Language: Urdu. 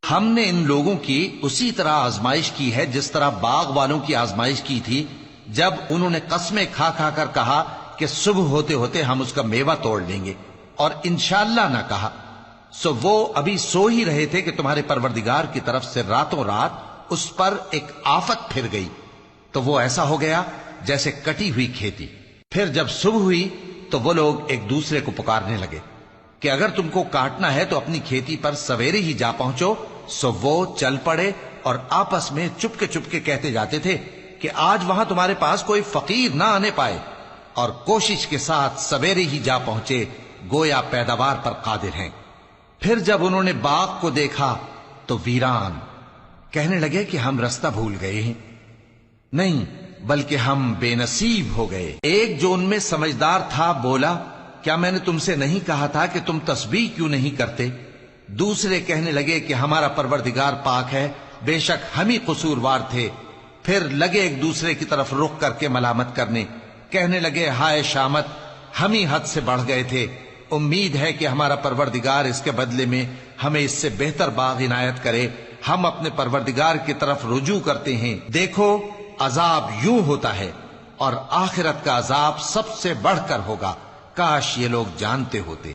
ہم نے ان لوگوں کی اسی طرح آزمائش کی ہے جس طرح باغ والوں کی آزمائش کی تھی جب انہوں نے قسمیں کھا کھا کر کہا کہ صبح ہوتے ہوتے ہم اس کا میوہ توڑ لیں گے، اور انشاءاللہ نہ کہا۔ سو وہ ابھی سو ہی رہے تھے کہ تمہارے پروردگار کی طرف سے راتوں رات اس پر ایک آفت پھر گئی، تو وہ ایسا ہو گیا جیسے کٹی ہوئی کھیتی۔ پھر جب صبح ہوئی تو وہ لوگ ایک دوسرے کو پکارنے لگے کہ اگر تم کو کاٹنا ہے تو اپنی کھیتی پر سویرے ہی جا پہنچو۔ سو وہ چل پڑے اور آپس میں چپکے کہتے جاتے تھے کہ آج وہاں تمہارے پاس کوئی فقیر نہ آنے پائے، اور کوشش کے ساتھ سویرے ہی جا پہنچے، گویا پیداوار پر قادر ہیں۔ پھر جب انہوں نے باغ کو دیکھا تو ویران، کہنے لگے کہ ہم رستہ بھول گئے ہیں، نہیں بلکہ ہم بے نصیب ہو گئے۔ ایک جو ان میں سمجھدار تھا بولا، کیا میں نے تم سے نہیں کہا تھا کہ تم تسبیح کیوں نہیں کرتے؟ دوسرے کہنے لگے کہ ہمارا پروردگار پاک ہے، بے شک ہم ہی قصوروار تھے۔ پھر لگے ایک دوسرے کی طرف رخ کر کے ملامت کرنے، کہنے لگے ہائے شامت، ہم ہی حد سے بڑھ گئے تھے، امید ہے کہ ہمارا پروردگار اس کے بدلے میں ہمیں اس سے بہتر باغ عنایت کرے، ہم اپنے پروردگار کی طرف رجوع کرتے ہیں۔ دیکھو عذاب یوں ہوتا ہے، اور آخرت کا عذاب سب سے بڑھ کر ہوگا، کاش یہ لوگ جانتے ہوتے۔